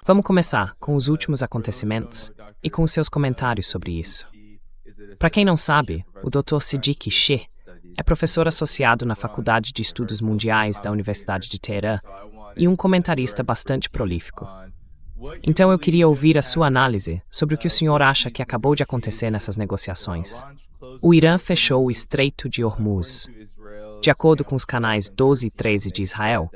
Vamos começar com os últimos acontecimentos e com os seus comentários sobre isso. Para quem não sabe, o Dr. Siddiqui Sheh é professor associado na Faculdade de Estudos Mundiais da Universidade de Teherã e um comentarista bastante prolífico. Então eu queria ouvir a sua análise sobre o que o senhor acha que acabou de acontecer nessas negociações. O Irã fechou o Estreito de Hormuz. De acordo com os canais 12 e 13 de Israel,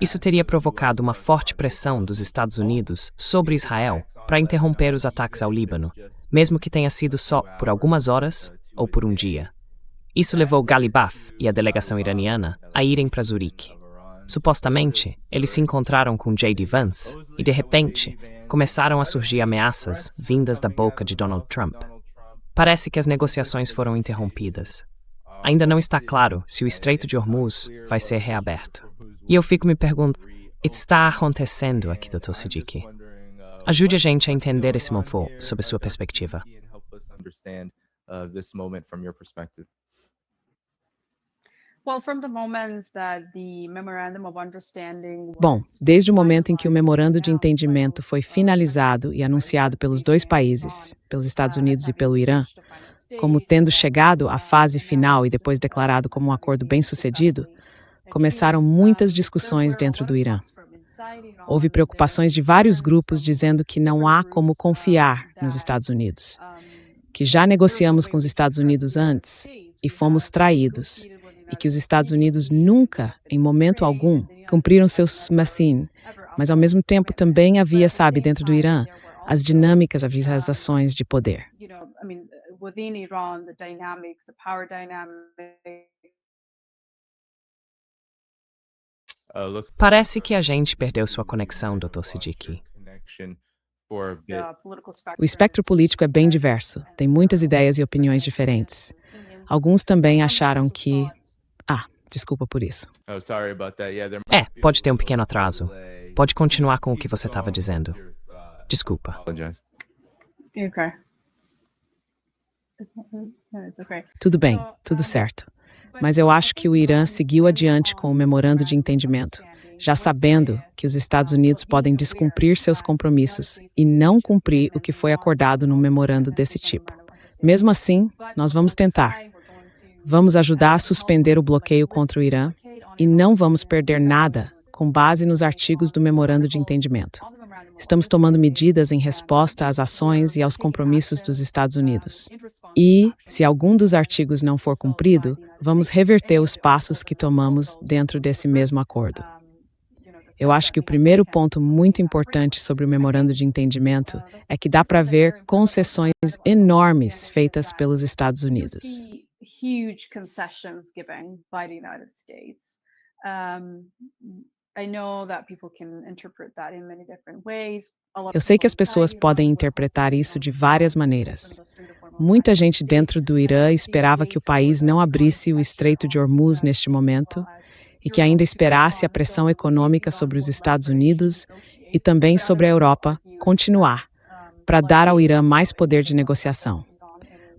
isso teria provocado uma forte pressão dos Estados Unidos sobre Israel para interromper os ataques ao Líbano, mesmo que tenha sido só por algumas horas ou por um dia. Isso levou Galibaf e a delegação iraniana a irem para Zurique. Supostamente, eles se encontraram com J.D. Vance e, de repente, começaram a surgir ameaças vindas da boca de Donald Trump. Parece que as negociações foram interrompidas. Ainda não está claro se o Estreito de Hormuz vai ser reaberto. E eu fico me perguntando, o que está acontecendo aqui, Dr. Siddiqui? Ajude a gente a entender esse momento sob a sua perspectiva. Bom, desde o momento em que o memorando de entendimento foi finalizado e anunciado pelos dois países, pelos Estados Unidos e pelo Irã, como tendo chegado à fase final e depois declarado como um acordo bem-sucedido, começaram muitas discussões dentro do Irã. Houve preocupações de vários grupos dizendo que não há como confiar nos Estados Unidos, que já negociamos com os Estados Unidos antes e fomos traídos, e que os Estados Unidos nunca, em momento algum, cumpriram seus massin, mas ao mesmo tempo também havia, dentro do Irã, as dinâmicas, as ações de poder. Parece que a gente perdeu sua conexão, Dr. Siddiqui. O espectro político é bem diverso, tem muitas ideias e opiniões diferentes. Alguns também acharam que... desculpa por isso. Pode ter um pequeno atraso. Pode continuar com o que você estava dizendo. Desculpa. Tudo bem, tudo certo. Mas eu acho que o Irã seguiu adiante com o memorando de entendimento, já sabendo que os Estados Unidos podem descumprir seus compromissos e não cumprir o que foi acordado num memorando desse tipo. Mesmo assim, nós vamos tentar. Vamos ajudar a suspender o bloqueio contra o Irã e não vamos perder nada com base nos artigos do memorando de entendimento. Estamos tomando medidas em resposta às ações e aos compromissos dos Estados Unidos. E, se algum dos artigos não for cumprido, vamos reverter os passos que tomamos dentro desse mesmo acordo. Eu acho que o primeiro ponto muito importante sobre o memorando de entendimento é que dá para ver concessões enormes feitas pelos Estados Unidos. Eu sei que as pessoas podem interpretar isso de várias maneiras. Muita gente dentro do Irã esperava que o país não abrisse o Estreito de Hormuz neste momento e que ainda esperasse a pressão econômica sobre os Estados Unidos e também sobre a Europa continuar, para dar ao Irã mais poder de negociação.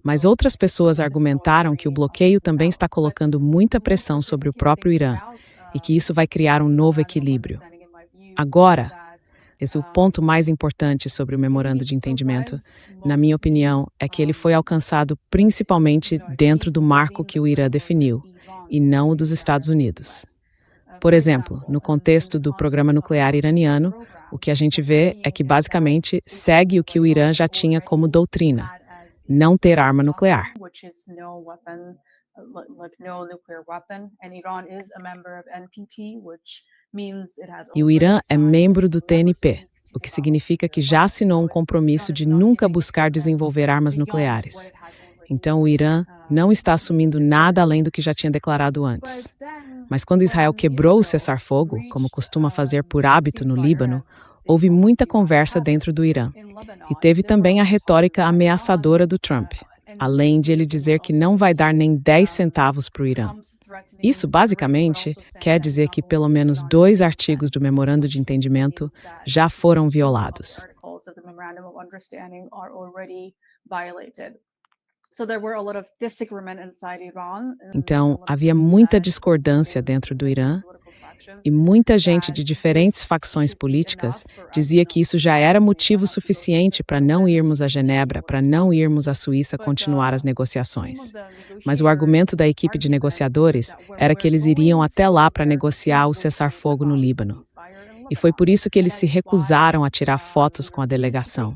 Mas outras pessoas argumentaram que o bloqueio também está colocando muita pressão sobre o próprio Irã e que isso vai criar um novo equilíbrio. Agora, esse é o ponto mais importante sobre o memorando de entendimento, na minha opinião, é que ele foi alcançado principalmente dentro do marco que o Irã definiu, e não o dos Estados Unidos. Por exemplo, no contexto do programa nuclear iraniano, o que a gente vê é que basicamente segue o que o Irã já tinha como doutrina: não ter arma nuclear. E o Irã é membro do TNP, o que significa que já assinou um compromisso de nunca buscar desenvolver armas nucleares. Então o Irã não está assumindo nada além do que já tinha declarado antes. Mas quando Israel quebrou o cessar-fogo, como costuma fazer por hábito no Líbano, houve muita conversa dentro do Irã. E teve também a retórica ameaçadora do Trump, além de ele dizer que não vai dar nem 10 centavos para o Irã. Isso, basicamente, quer dizer que pelo menos 2 artigos do memorando de entendimento já foram violados. Então, havia muita discordância dentro do Irã, E muita gente de diferentes facções políticas dizia que isso já era motivo suficiente para não irmos a Genebra, para não irmos à Suíça continuar as negociações. Mas o argumento da equipe de negociadores era que eles iriam até lá para negociar o cessar-fogo no Líbano. E foi por isso que eles se recusaram a tirar fotos com a delegação.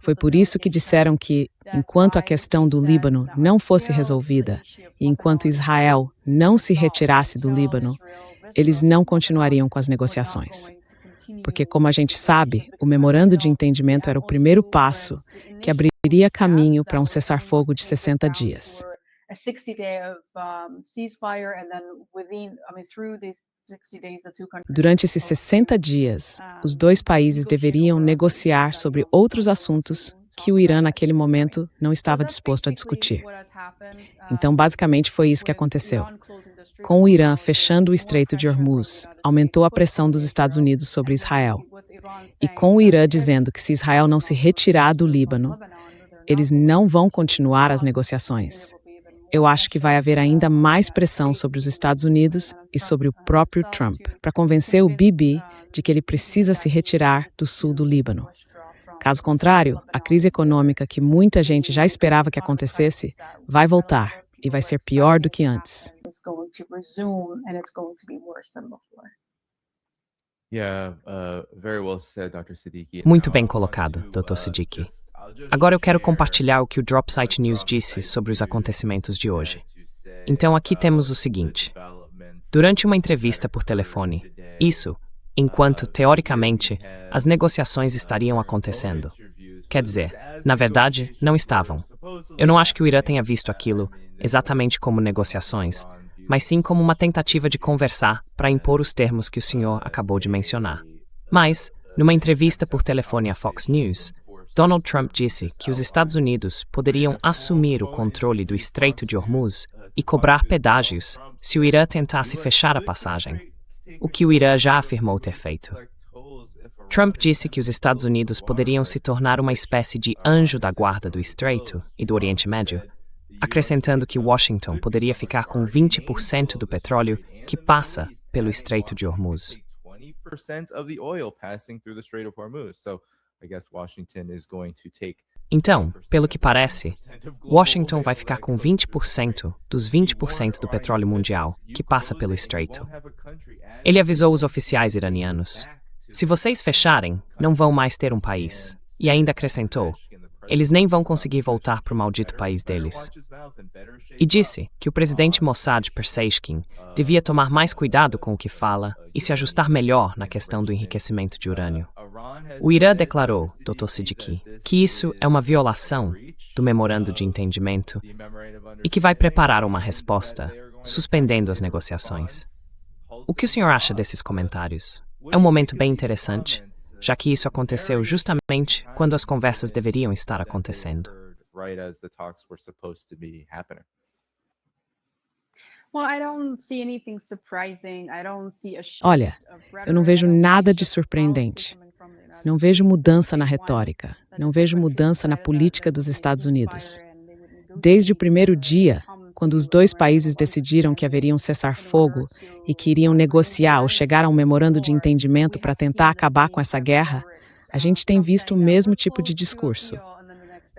Foi por isso que disseram que, enquanto a questão do Líbano não fosse resolvida, e enquanto Israel não se retirasse do Líbano, eles não continuariam com as negociações. Porque, como a gente sabe, o memorando de entendimento era o primeiro passo que abriria caminho para um cessar-fogo de 60 dias. Durante esses 60 dias, os dois países deveriam negociar sobre outros assuntos que o Irã, naquele momento, não estava disposto a discutir. Então, basicamente, foi isso que aconteceu. Com o Irã fechando o Estreito de Hormuz, aumentou a pressão dos Estados Unidos sobre Israel. E com o Irã dizendo que se Israel não se retirar do Líbano, eles não vão continuar as negociações. Eu acho que vai haver ainda mais pressão sobre os Estados Unidos e sobre o próprio Trump, para convencer o Bibi de que ele precisa se retirar do sul do Líbano. Caso contrário, a crise econômica que muita gente já esperava que acontecesse vai voltar e vai ser pior do que antes. Muito bem colocado, Dr. Siddiqui. Agora eu quero compartilhar o que o Dropsite News disse sobre os acontecimentos de hoje. Então aqui temos o seguinte. Durante uma entrevista por telefone, isso, enquanto, teoricamente, as negociações estariam acontecendo. Quer dizer, na verdade, não estavam. Eu não acho que o Irã tenha visto aquilo exatamente como negociações, mas sim como uma tentativa de conversar para impor os termos que o senhor acabou de mencionar. Mas, numa entrevista por telefone à Fox News, Donald Trump disse que os Estados Unidos poderiam assumir o controle do Estreito de Hormuz e cobrar pedágios se o Irã tentasse fechar a passagem, o que o Irã já afirmou ter feito. Trump disse que os Estados Unidos poderiam se tornar uma espécie de anjo da guarda do Estreito e do Oriente Médio, acrescentando que Washington poderia ficar com 20% do petróleo que passa pelo Estreito de Hormuz. Então, pelo que parece, Washington vai ficar com 20% dos 20% do petróleo mundial que passa pelo estreito. Ele avisou os oficiais iranianos: se vocês fecharem, não vão mais ter um país. E ainda acrescentou: eles nem vão conseguir voltar para o maldito país deles. E disse que o presidente Mossad Pezeshkian devia tomar mais cuidado com o que fala e se ajustar melhor na questão do enriquecimento de urânio. O Irã declarou, Dr. Siddiqui, que isso é uma violação do memorando de entendimento e que vai preparar uma resposta, suspendendo as negociações. O que o senhor acha desses comentários? É um momento bem interessante, já que isso aconteceu justamente quando as conversas deveriam estar acontecendo. Olha, eu não vejo nada de surpreendente. Não vejo mudança na retórica. Não vejo mudança na política dos Estados Unidos. Desde o primeiro dia, quando os dois países decidiram que haveria um cessar-fogo e que iriam negociar ou chegar a um memorando de entendimento para tentar acabar com essa guerra, a gente tem visto o mesmo tipo de discurso.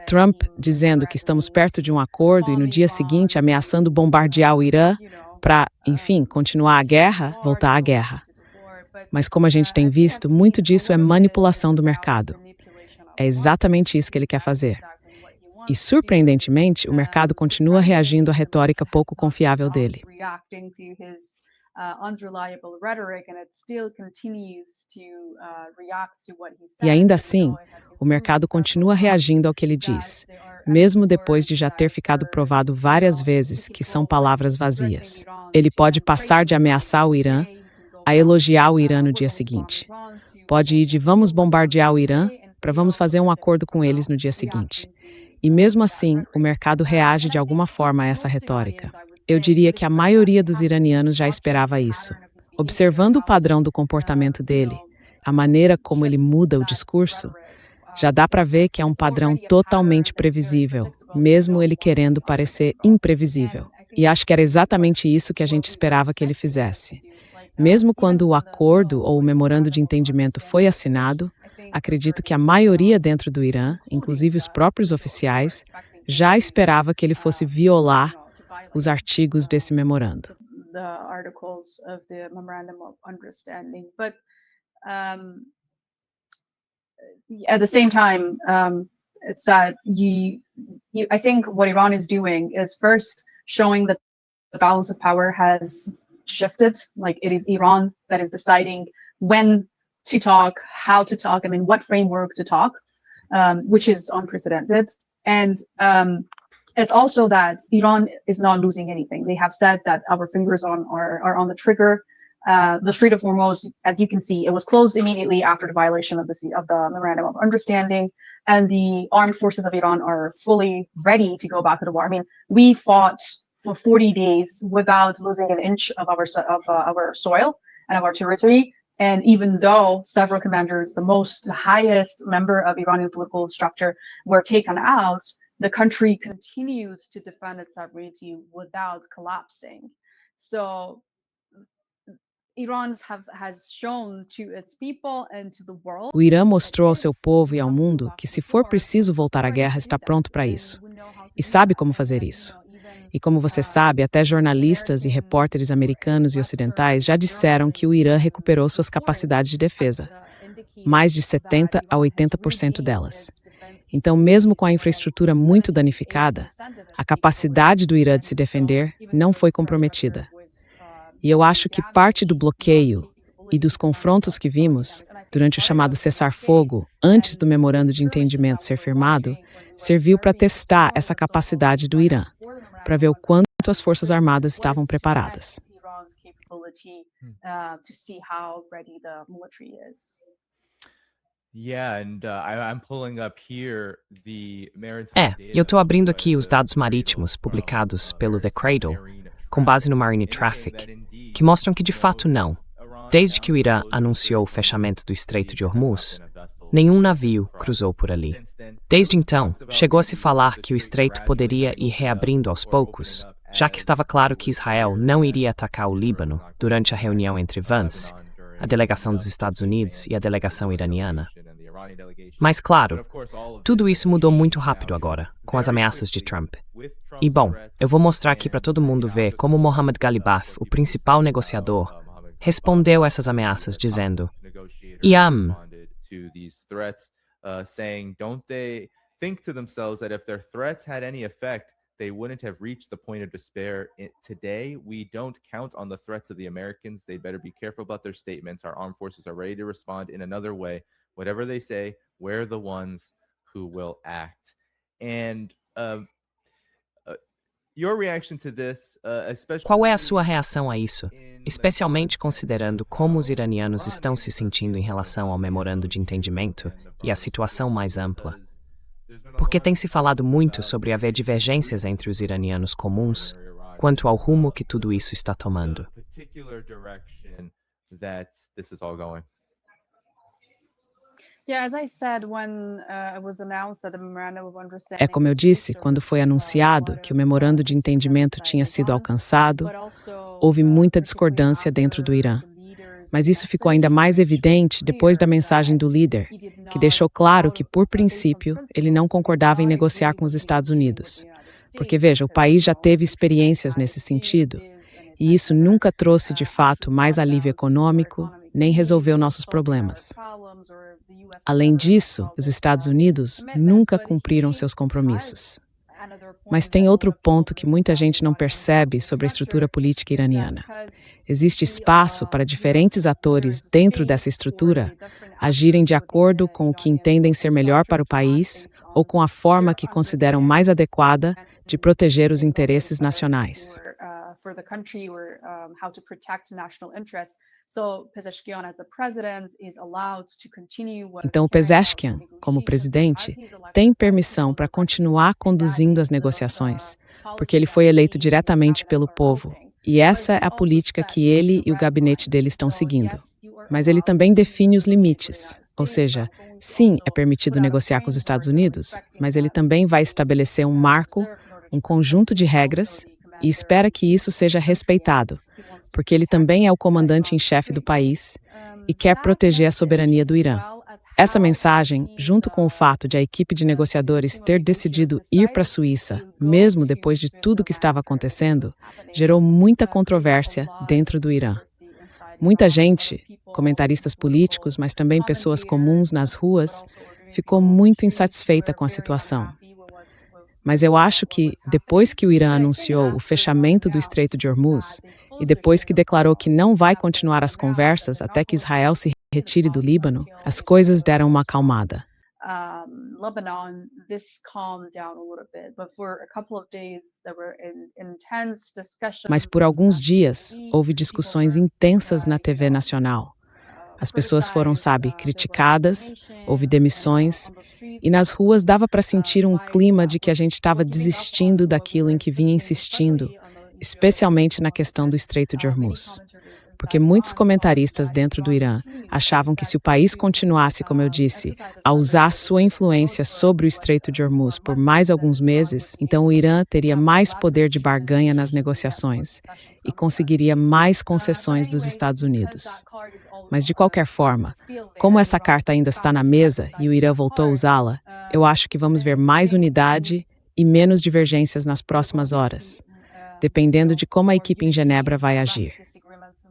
Trump dizendo que estamos perto de um acordo e no dia seguinte ameaçando bombardear o Irã para, enfim, continuar a guerra, voltar à guerra. Mas como a gente tem visto, muito disso é manipulação do mercado. É exatamente isso que ele quer fazer. E, surpreendentemente, o mercado continua reagindo à retórica pouco confiável dele. E ainda assim, o mercado continua reagindo ao que ele diz, mesmo depois de já ter ficado provado várias vezes que são palavras vazias. Ele pode passar de ameaçar o Irã a elogiar o Irã no dia seguinte. Pode ir de vamos bombardear o Irã para vamos fazer um acordo com eles no dia seguinte. E mesmo assim, o mercado reage de alguma forma a essa retórica. Eu diria que a maioria dos iranianos já esperava isso. Observando o padrão do comportamento dele, a maneira como ele muda o discurso, já dá para ver que é um padrão totalmente previsível, mesmo ele querendo parecer imprevisível. E acho que era exatamente isso que a gente esperava que ele fizesse. Mesmo quando o acordo ou o memorando de entendimento foi assinado, acredito que a maioria dentro do Irã, inclusive os próprios oficiais, já esperava que ele fosse violar os artigos desse memorando. At the same time, it's that I think what Iran is doing is first showing that the balance of power has shifted. Like, it is Iran that is deciding when to talk, how to talk, and in what framework to talk, which is unprecedented. And it's also that Iran is not losing anything. They have said that our fingers are on the trigger. The Strait of Hormuz, as you can see, it was closed immediately after the violation of the Memorandum of Understanding, and the armed forces of Iran are fully ready to go back to the war. I mean, we fought for 40 days without losing an inch of our soil and of our territory. And even though several commanders, the highest member of Iranian political structure, were taken out, the country continued to defend its sovereignty without collapsing. So Iran has shown to its people and to the world. O Irã mostrou ao seu povo e ao mundo que, se for preciso voltar à guerra, está pronto para isso. E sabe como fazer isso. E como você sabe, até jornalistas e repórteres americanos e ocidentais já disseram que o Irã recuperou suas capacidades de defesa, mais de 70% a 80% delas. Então, mesmo com a infraestrutura muito danificada, a capacidade do Irã de se defender não foi comprometida. E eu acho que parte do bloqueio e dos confrontos que vimos durante o chamado cessar-fogo, antes do memorando de entendimento ser firmado, serviu para testar essa capacidade do Irã, para ver o quanto as Forças Armadas estavam preparadas. Eu estou abrindo aqui os dados marítimos publicados pelo The Cradle, com base no Marine Traffic, que mostram que de fato não. Desde que o Irã anunciou o fechamento do Estreito de Hormuz, nenhum navio cruzou por ali. Desde então, chegou a se falar que o estreito poderia ir reabrindo aos poucos, já que estava claro que Israel não iria atacar o Líbano durante a reunião entre Vance, a delegação dos Estados Unidos e a delegação iraniana. Mas claro, tudo isso mudou muito rápido agora, com as ameaças de Trump. E bom, eu vou mostrar aqui para todo mundo ver como Mohammad Ghalibaf, o principal negociador, respondeu a essas ameaças dizendo: saying, don't they think to themselves that if their threats had any effect, they wouldn't have reached the point of despair. Today, we don't count on the threats of the Americans. They better be careful about their statements. Our armed forces are ready to respond in another way. Whatever they say, we're the ones who will act. And your reaction to this, especially... Qual é a sua reação a isso? Especialmente considerando como os iranianos estão se sentindo em relação ao memorando de entendimento e a situação mais ampla. Porque tem se falado muito sobre haver divergências entre os iranianos comuns quanto ao rumo que tudo isso está tomando. É como eu disse, quando foi anunciado que o memorando de entendimento tinha sido alcançado, houve muita discordância dentro do Irã. Mas isso ficou ainda mais evidente depois da mensagem do líder, que deixou claro que, por princípio, ele não concordava em negociar com os Estados Unidos. Porque, veja, o país já teve experiências nesse sentido, e isso nunca trouxe, de fato, mais alívio econômico, nem resolveu nossos problemas. Além disso, os Estados Unidos nunca cumpriram seus compromissos. Mas tem outro ponto que muita gente não percebe sobre a estrutura política iraniana. Existe espaço para diferentes atores dentro dessa estrutura agirem de acordo com o que entendem ser melhor para o país ou com a forma que consideram mais adequada de proteger os interesses nacionais. Então, o Pezeshkian, como presidente, tem permissão para continuar conduzindo as negociações, porque ele foi eleito diretamente pelo povo. E essa é a política que ele e o gabinete dele estão seguindo. Mas ele também define os limites, ou seja, sim, é permitido negociar com os Estados Unidos, mas ele também vai estabelecer um marco, um conjunto de regras, e espera que isso seja respeitado, porque ele também é o comandante em chefe do país e quer proteger a soberania do Irã. Essa mensagem, junto com o fato de a equipe de negociadores ter decidido ir para a Suíça, mesmo depois de tudo que estava acontecendo, gerou muita controvérsia dentro do Irã. Muita gente, comentaristas políticos, mas também pessoas comuns nas ruas, ficou muito insatisfeita com a situação. Mas eu acho que, depois que o Irã anunciou o fechamento do Estreito de Hormuz, e depois que declarou que não vai continuar as conversas até que Israel se retire do Líbano, as coisas deram uma acalmada. Lebanon, this calmed down a little bit, but for a couple of days there were intense discussions. Mas por alguns dias, houve discussões intensas na TV nacional. As pessoas foram, criticadas, houve demissões, e nas ruas dava para sentir um clima de que a gente estava desistindo daquilo em que vinha insistindo, especialmente na questão do Estreito de Hormuz. Porque muitos comentaristas dentro do Irã achavam que se o país continuasse, como eu disse, a usar sua influência sobre o Estreito de Hormuz por mais alguns meses, então o Irã teria mais poder de barganha nas negociações e conseguiria mais concessões dos Estados Unidos. Mas, de qualquer forma, como essa carta ainda está na mesa e o Irã voltou a usá-la, eu acho que vamos ver mais unidade e menos divergências nas próximas horas, dependendo de como a equipe em Genebra vai agir.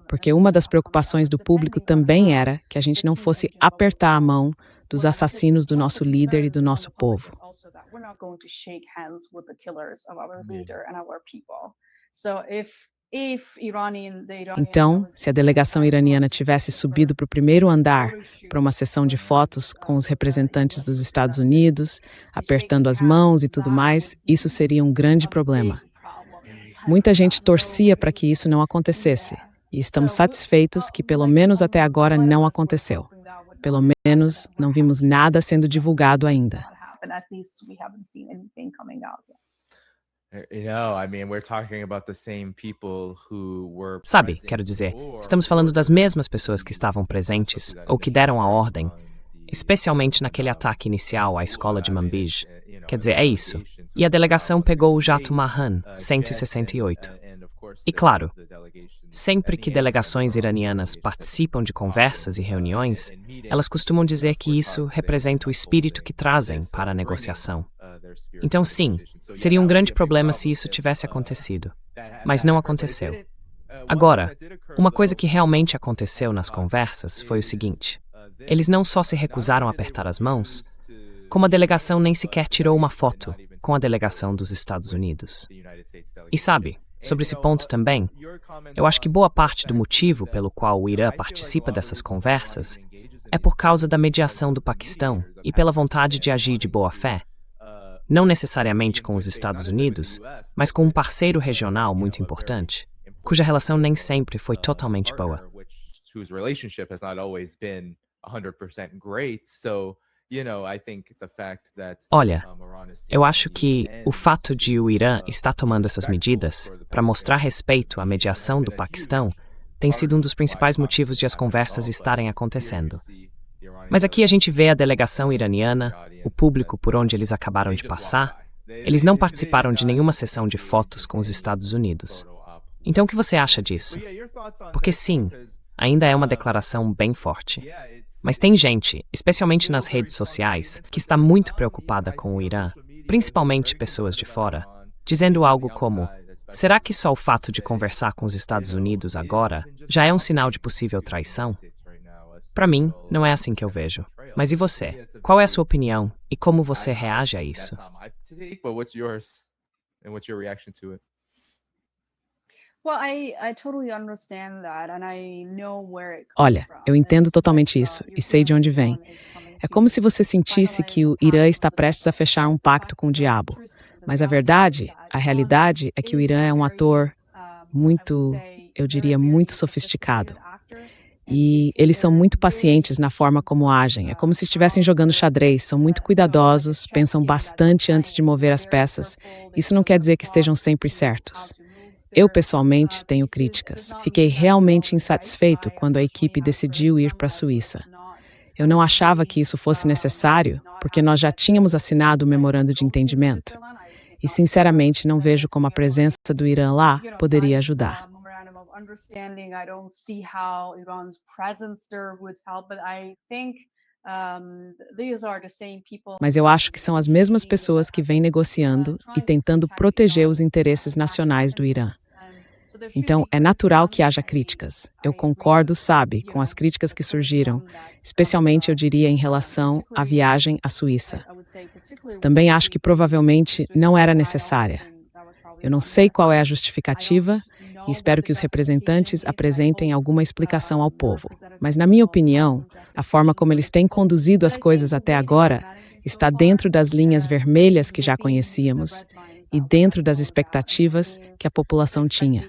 Porque uma das preocupações do público também era que a gente não fosse apertar a mão dos assassinos do nosso líder e do nosso povo. Então, se a delegação iraniana tivesse subido para o primeiro andar para uma sessão de fotos com os representantes dos Estados Unidos, apertando as mãos e tudo mais, isso seria um grande problema. Muita gente torcia para que isso não acontecesse. E estamos satisfeitos que, pelo menos até agora, não aconteceu. Pelo menos, não vimos nada sendo divulgado ainda. Sabe, quero dizer, estamos falando das mesmas pessoas que estavam presentes ou que deram a ordem, especialmente naquele ataque inicial à escola de Manbij. Quer dizer, é isso. E a delegação pegou o jato Mahan 168. E claro, sempre que delegações iranianas participam de conversas e reuniões, elas costumam dizer que isso representa o espírito que trazem para a negociação. Então, sim, seria um grande problema se isso tivesse acontecido. Mas não aconteceu. Agora, uma coisa que realmente aconteceu nas conversas foi o seguinte: eles não só se recusaram a apertar as mãos, como a delegação nem sequer tirou uma foto com a delegação dos Estados Unidos. E sabe, sobre esse ponto também, eu acho que boa parte do motivo pelo qual o Irã participa dessas conversas é por causa da mediação do Paquistão e pela vontade de agir de boa fé, não necessariamente com os Estados Unidos, mas com um parceiro regional muito importante, cuja relação nem sempre foi totalmente boa. Olha, eu acho que o fato de o Irã estar tomando essas medidas para mostrar respeito à mediação do Paquistão tem sido um dos principais motivos de as conversas estarem acontecendo. Mas aqui a gente vê a delegação iraniana, o público por onde eles acabaram de passar. Eles não participaram de nenhuma sessão de fotos com os Estados Unidos. Então o que você acha disso? Porque sim, ainda é uma declaração bem forte. Mas tem gente, especialmente nas redes sociais, que está muito preocupada com o Irã, principalmente pessoas de fora, dizendo algo como: será que só o fato de conversar com os Estados Unidos agora já é um sinal de possível traição? Para mim, não é assim que eu vejo. Mas e você? Qual é a sua opinião e como você reage a isso? Olha, eu entendo totalmente isso e sei de onde vem. É como se você sentisse que o Irã está prestes a fechar um pacto com o diabo. Mas a verdade, a realidade é que o Irã é um ator muito, eu diria, muito sofisticado. E eles são muito pacientes na forma como agem. É como se estivessem jogando xadrez, são muito cuidadosos, pensam bastante antes de mover as peças. Isso não quer dizer que estejam sempre certos. Eu, pessoalmente, tenho críticas. Fiquei realmente insatisfeito quando a equipe decidiu ir para a Suíça. Eu não achava que isso fosse necessário, porque nós já tínhamos assinado o memorando de entendimento. E, sinceramente, não vejo como a presença do Irã lá poderia ajudar. understanding, I don't see how Iran's presence there would help, but I think these are the same people. Mas eu acho que são as mesmas pessoas que vêm negociando e tentando proteger os interesses nacionais do Irã. Então, é natural que haja críticas. Eu concordo, sabe, com as críticas que surgiram, especialmente, eu diria, em relação à viagem à Suíça. Também acho que provavelmente não era necessária. Eu não sei qual é a justificativa e espero que os representantes apresentem alguma explicação ao povo. Mas, na minha opinião, a forma como eles têm conduzido as coisas até agora está dentro das linhas vermelhas que já conhecíamos e dentro das expectativas que a população tinha.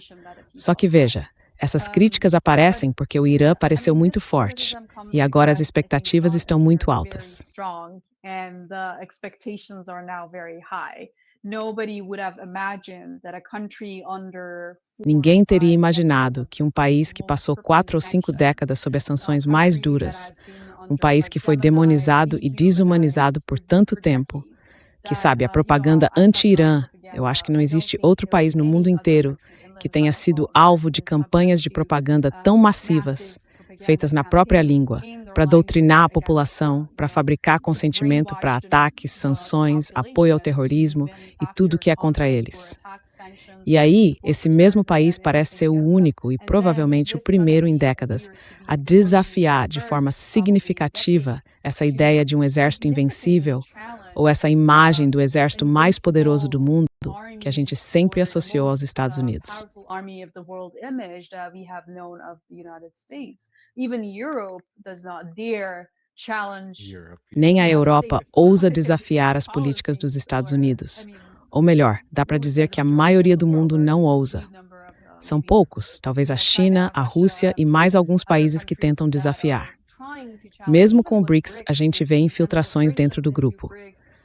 Só que veja, essas críticas aparecem porque o Irã pareceu muito forte e agora as expectativas estão muito altas. Ninguém teria imaginado que um país que passou 4 ou 5 décadas sob as sanções mais duras, um país que foi demonizado e desumanizado por tanto tempo, que sabe, a propaganda anti-Irã, eu acho que não existe outro país no mundo inteiro que tenha sido alvo de campanhas de propaganda tão massivas, feitas na própria língua, para doutrinar a população, para fabricar consentimento para ataques, sanções, apoio ao terrorismo e tudo que é contra eles. E aí, esse mesmo país parece ser o único e provavelmente o primeiro em décadas a desafiar de forma significativa essa ideia de um exército invencível ou essa imagem do exército mais poderoso do mundo que a gente sempre associou aos Estados Unidos. Nem a Europa ousa desafiar as políticas dos Estados Unidos. Ou melhor, dá para dizer que a maioria do mundo não ousa. São poucos, talvez a China, a Rússia e mais alguns países que tentam desafiar. Mesmo com o BRICS, a gente vê infiltrações dentro do grupo.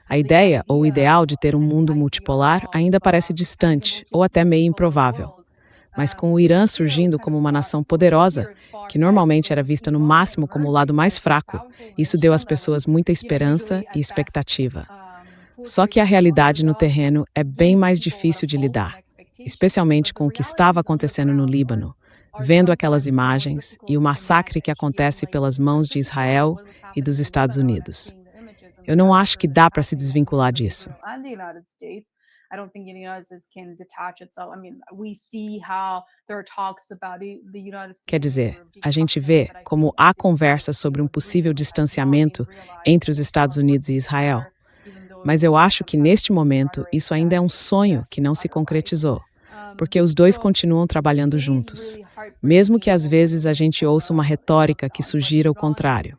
A ideia ou o ideal de ter um mundo multipolar ainda parece distante ou até meio improvável. Mas com o Irã surgindo como uma nação poderosa, que normalmente era vista no máximo como o lado mais fraco, isso deu às pessoas muita esperança e expectativa. Só que a realidade no terreno é bem mais difícil de lidar, especialmente com o que estava acontecendo no Líbano, vendo aquelas imagens e o massacre que acontece pelas mãos de Israel e dos Estados Unidos. Eu não acho que dá para se desvincular disso. Quer dizer, a gente vê como há conversas sobre um possível distanciamento entre os Estados Unidos e Israel. Mas eu acho que, neste momento, isso ainda é um sonho que não se concretizou, porque os dois continuam trabalhando juntos, mesmo que às vezes a gente ouça uma retórica que sugira o contrário.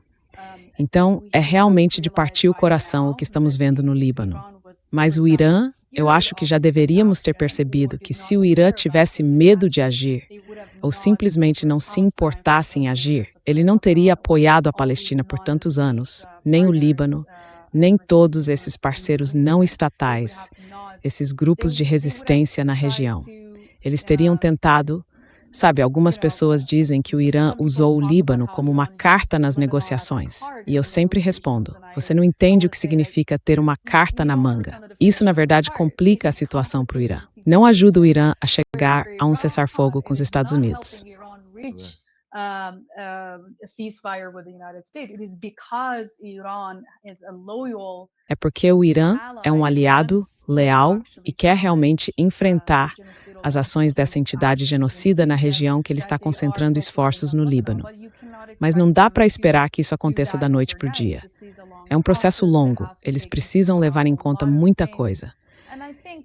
Então, é realmente de partir o coração o que estamos vendo no Líbano. Mas o Irã, eu acho que já deveríamos ter percebido que se o Irã tivesse medo de agir, ou simplesmente não se importasse em agir, ele não teria apoiado a Palestina por tantos anos, nem o Líbano, nem todos esses parceiros não estatais, esses grupos de resistência na região. Eles teriam tentado, sabe, algumas pessoas dizem que o Irã usou o Líbano como uma carta nas negociações. E eu sempre respondo, você não entende o que significa ter uma carta na manga. Isso, na verdade, complica a situação para o Irã. Não ajuda o Irã a chegar a um cessar-fogo com os Estados Unidos. É porque o Irã é um aliado leal e quer realmente enfrentar as ações dessa entidade genocida na região que ele está concentrando esforços no Líbano. Mas não dá para esperar que isso aconteça da noite para o dia. É um processo longo, eles precisam levar em conta muita coisa.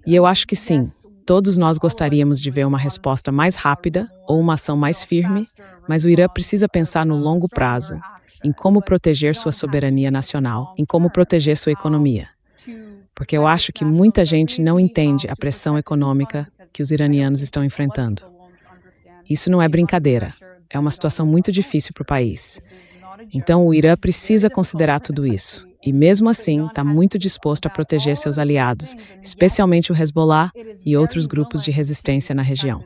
E eu acho que sim, todos nós gostaríamos de ver uma resposta mais rápida ou uma ação mais firme, mas o Irã precisa pensar no longo prazo, em como proteger sua soberania nacional, em como proteger sua economia. Porque eu acho que muita gente não entende a pressão econômica que os iranianos estão enfrentando. Isso não é brincadeira, é uma situação muito difícil para o país. Então o Irã precisa considerar tudo isso. E mesmo assim, está muito disposto a proteger seus aliados, especialmente o Hezbollah e outros grupos de resistência na região.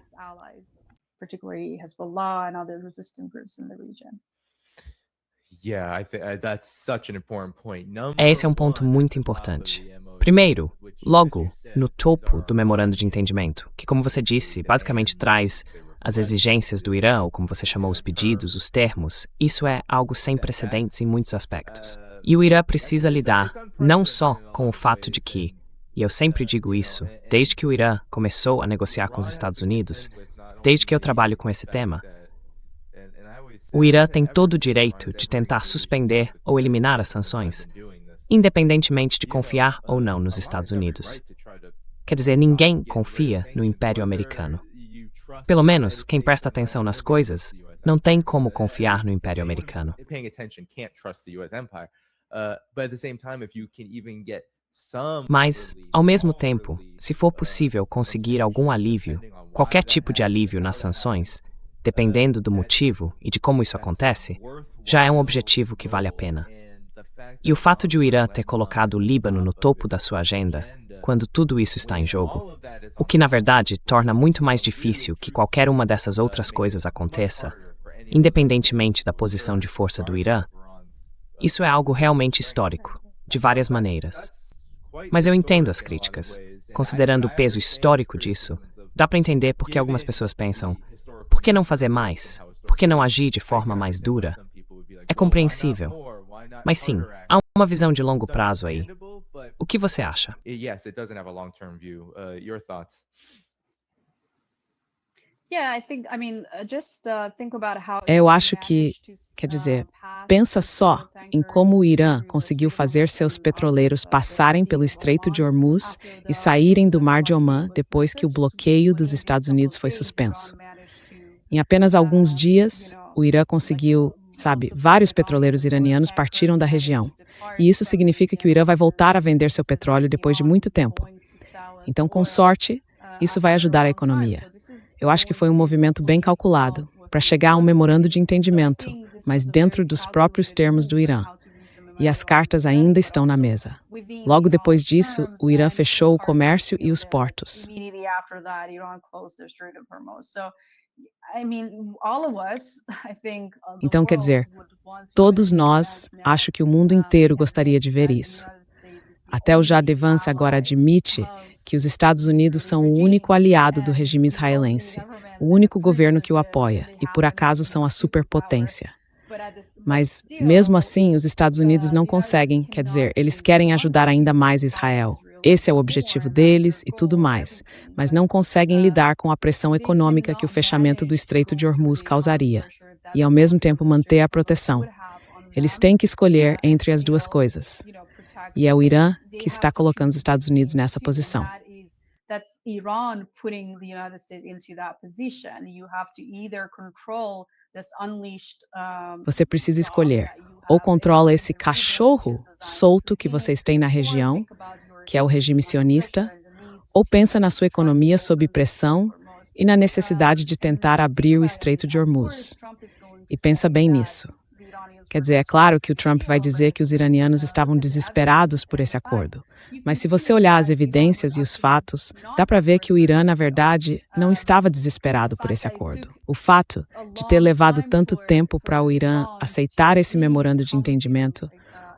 Esse é um ponto muito importante. Primeiro, logo no topo do memorando de entendimento, que, como você disse, basicamente traz as exigências do Irã, ou como você chamou os pedidos, os termos, isso é algo sem precedentes em muitos aspectos. E o Irã precisa lidar não só com o fato de que, e eu sempre digo isso, desde que o Irã começou a negociar com os Estados Unidos, desde que eu trabalho com esse tema, o Irã tem todo o direito de tentar suspender ou eliminar as sanções, independentemente de confiar ou não nos Estados Unidos. Quer dizer, ninguém confia no Império Americano. Pelo menos, quem presta atenção nas coisas não tem como confiar no Império Americano. Mas, ao mesmo tempo, se for possível conseguir algum alívio, qualquer tipo de alívio nas sanções, dependendo do motivo e de como isso acontece, já é um objetivo que vale a pena. E o fato de o Irã ter colocado o Líbano no topo da sua agenda, quando tudo isso está em jogo, o que na verdade torna muito mais difícil que qualquer uma dessas outras coisas aconteça, independentemente da posição de força do Irã, isso é algo realmente histórico, de várias maneiras. Mas eu entendo as críticas. Considerando o peso histórico disso, dá para entender por que algumas pessoas pensam: por que não fazer mais? Por que não agir de forma mais dura? É compreensível. Mas sim, há uma visão de longo prazo aí. O que você acha? Eu acho que, quer dizer, pensa só em como o Irã conseguiu fazer seus petroleiros passarem pelo Estreito de Hormuz e saírem do Mar de Omã depois que o bloqueio dos Estados Unidos foi suspenso. Em apenas alguns dias, o Irã conseguiu, vários petroleiros iranianos partiram da região. E isso significa que o Irã vai voltar a vender seu petróleo depois de muito tempo. Então, com sorte, isso vai ajudar a economia. Eu acho que foi um movimento bem calculado para chegar a um memorando de entendimento, mas dentro dos próprios termos do Irã. E as cartas ainda estão na mesa. Logo depois disso, o Irã fechou o comércio e os portos. Então, quer dizer, todos nós, acho que o mundo inteiro gostaria de ver isso. Até o Jad Vance agora admite que os Estados Unidos são o único aliado do regime israelense, o único governo que o apoia, e por acaso são a superpotência. Mas, mesmo assim, os Estados Unidos não conseguem, quer dizer, eles querem ajudar ainda mais Israel. Esse é o objetivo deles e tudo mais, mas não conseguem lidar com a pressão econômica que o fechamento do Estreito de Hormuz causaria, e ao mesmo tempo manter a proteção. Eles têm que escolher entre as duas coisas. E é o Irã que está colocando os Estados Unidos nessa posição. Você precisa escolher, ou controla esse cachorro solto que vocês têm na região, que é o regime sionista, ou pensa na sua economia sob pressão e na necessidade de tentar abrir o Estreito de Hormuz. E pensa bem nisso. Quer dizer, é claro que o Trump vai dizer que os iranianos estavam desesperados por esse acordo. Mas se você olhar as evidências e os fatos, dá para ver que o Irã, na verdade, não estava desesperado por esse acordo. O fato de ter levado tanto tempo para o Irã aceitar esse memorando de entendimento,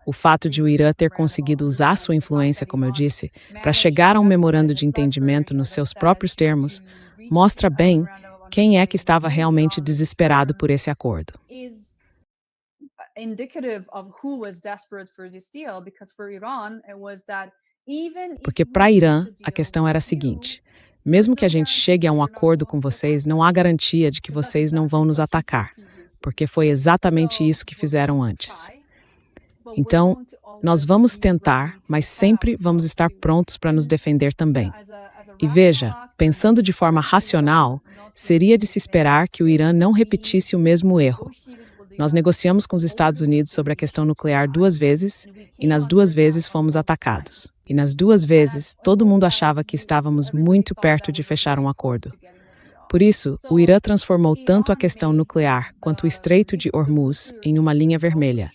o fato de o Irã ter conseguido usar sua influência, como eu disse, para chegar a um memorando de entendimento nos seus próprios termos, mostra bem quem é que estava realmente desesperado por esse acordo. Porque para Irã, a questão era a seguinte: mesmo que a gente chegue a um acordo com vocês, não há garantia de que vocês não vão nos atacar, porque foi exatamente isso que fizeram antes. Então, nós vamos tentar, mas sempre vamos estar prontos para nos defender também. E veja, pensando de forma racional, seria de se esperar que o Irã não repetisse o mesmo erro. Nós negociamos com os Estados Unidos sobre a questão nuclear 2 vezes, e nas 2 vezes fomos atacados. E nas 2 vezes, todo mundo achava que estávamos muito perto de fechar um acordo. Por isso, o Irã transformou tanto a questão nuclear quanto o Estreito de Hormuz em uma linha vermelha,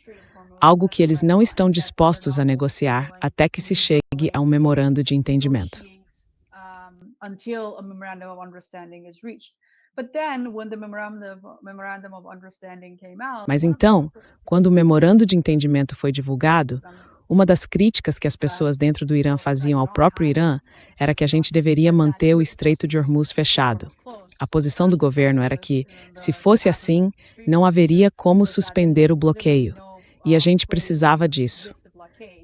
algo que eles não estão dispostos a negociar até que se chegue a um memorando de entendimento. Mas então, quando o memorando de entendimento foi divulgado, uma das críticas que as pessoas dentro do Irã faziam ao próprio Irã era que a gente deveria manter o Estreito de Hormuz fechado. A posição do governo era que, se fosse assim, não haveria como suspender o bloqueio, e a gente precisava disso.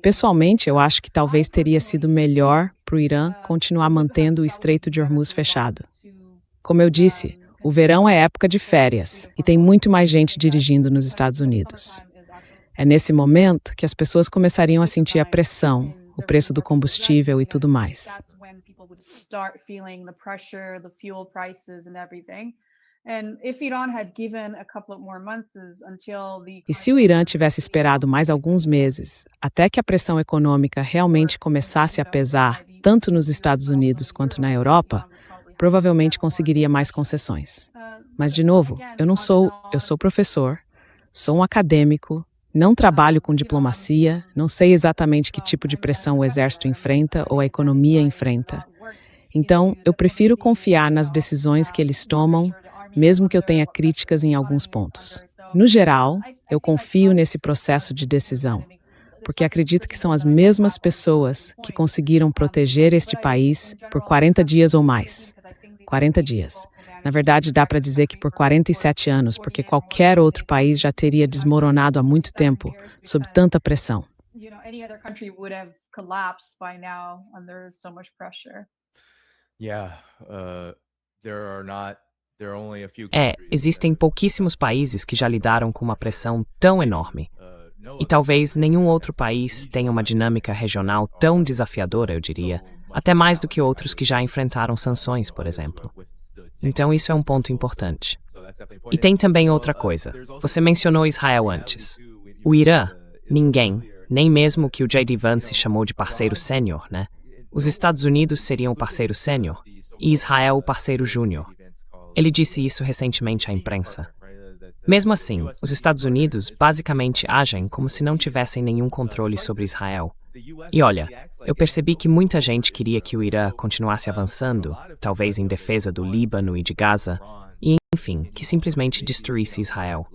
Pessoalmente, eu acho que talvez teria sido melhor para o Irã continuar mantendo o Estreito de Hormuz fechado. Como eu disse, o verão é época de férias e tem muito mais gente dirigindo nos Estados Unidos. É nesse momento que as pessoas começariam a sentir a pressão, o preço do combustível e tudo mais. E se o Irã tivesse esperado mais alguns meses, até que a pressão econômica realmente começasse a pesar, tanto nos Estados Unidos quanto na Europa, provavelmente conseguiria mais concessões. Mas, de novo, eu sou professor, sou um acadêmico, não trabalho com diplomacia, não sei exatamente que tipo de pressão o exército enfrenta ou a economia enfrenta. Então, eu prefiro confiar nas decisões que eles tomam, mesmo que eu tenha críticas em alguns pontos. No geral, eu confio nesse processo de decisão, porque acredito que são as mesmas pessoas que conseguiram proteger este país por 40 dias ou mais. 40 dias. Na verdade, dá para dizer que por 47 anos, porque qualquer outro país já teria desmoronado há muito tempo, sob tanta pressão. Existem pouquíssimos países que já lidaram com uma pressão tão enorme. E talvez nenhum outro país tenha uma dinâmica regional tão desafiadora, eu diria, até mais do que outros que já enfrentaram sanções, por exemplo. Então isso é um ponto importante. E tem também outra coisa. Você mencionou Israel antes. O Irã, ninguém, nem mesmo o que o J.D. Vance chamou de parceiro sênior, né? Os Estados Unidos seriam o parceiro sênior e Israel o parceiro júnior. Ele disse isso recentemente à imprensa. Mesmo assim, os Estados Unidos basicamente agem como se não tivessem nenhum controle sobre Israel. E olha, eu percebi que muita gente queria que o Irã continuasse avançando, talvez em defesa do Líbano e de Gaza, e enfim, que simplesmente destruísse Israel.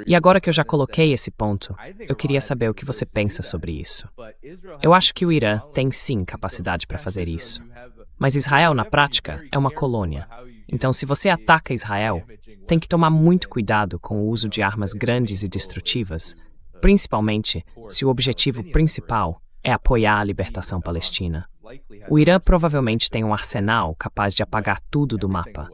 E agora que eu já coloquei esse ponto, eu queria saber o que você pensa sobre isso. Eu acho que o Irã tem sim capacidade para fazer isso. Mas Israel, na prática, é uma colônia. Então, se você ataca Israel, tem que tomar muito cuidado com o uso de armas grandes e destrutivas, principalmente se o objetivo principal é apoiar a libertação palestina. O Irã provavelmente tem um arsenal capaz de apagar tudo do mapa.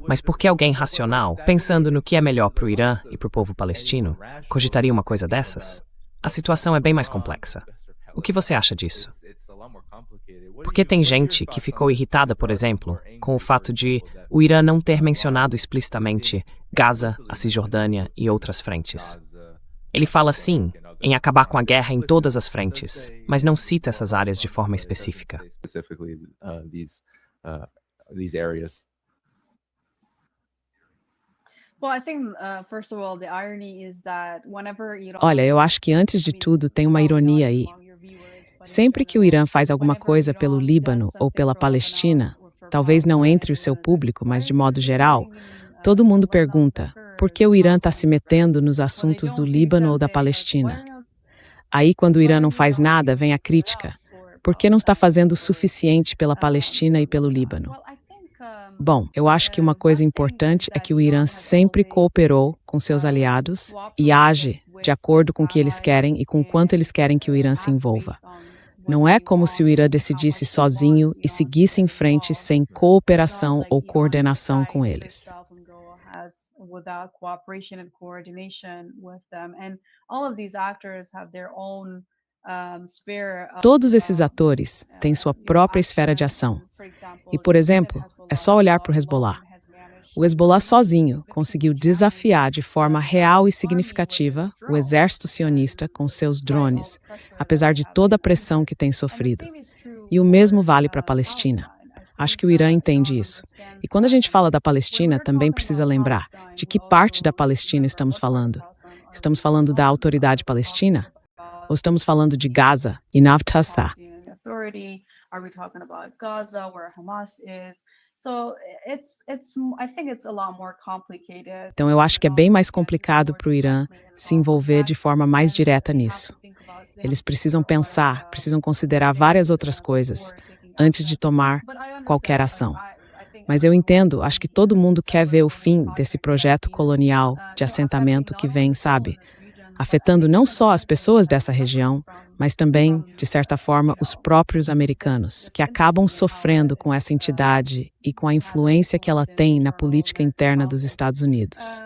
Mas por que alguém racional, pensando no que é melhor para o Irã e para o povo palestino, cogitaria uma coisa dessas? A situação é bem mais complexa. O que você acha disso? Porque tem gente que ficou irritada, por exemplo, com o fato de o Irã não ter mencionado explicitamente Gaza, a Cisjordânia e outras frentes. Ele fala sim em acabar com a guerra em todas as frentes, mas não cita essas áreas de forma específica. Olha, eu acho que antes de tudo tem uma ironia aí. Sempre que o Irã faz alguma coisa pelo Líbano ou pela Palestina, talvez não entre o seu público, mas de modo geral, todo mundo pergunta por que o Irã está se metendo nos assuntos do Líbano ou da Palestina. Aí, quando o Irã não faz nada, vem a crítica. Por que não está fazendo o suficiente pela Palestina e pelo Líbano? Bom, eu acho que uma coisa importante é que o Irã sempre cooperou com seus aliados e age de acordo com o que eles querem e com o quanto eles querem que o Irã se envolva. Não é como se o Irã decidisse sozinho e seguisse em frente sem cooperação ou coordenação com eles. Todos esses atores têm sua própria esfera de ação. E, por exemplo, é só olhar para o Hezbollah. O Hezbollah sozinho conseguiu desafiar de forma real e significativa o exército sionista com seus drones, apesar de toda a pressão que tem sofrido. E o mesmo vale para a Palestina. Acho que o Irã entende isso. E quando a gente fala da Palestina, também precisa lembrar de que parte da Palestina estamos falando. Estamos falando da autoridade palestina? Ou estamos falando de Gaza e Naftasta? Então eu acho que é bem mais complicado para o Irã se envolver de forma mais direta nisso. Eles precisam pensar, precisam considerar várias outras coisas antes de tomar qualquer ação. Mas eu entendo, acho que todo mundo quer ver o fim desse projeto colonial de assentamento que vem, sabe, afetando não só as pessoas dessa região, mas também, de certa forma, os próprios americanos, que acabam sofrendo com essa entidade e com a influência que ela tem na política interna dos Estados Unidos.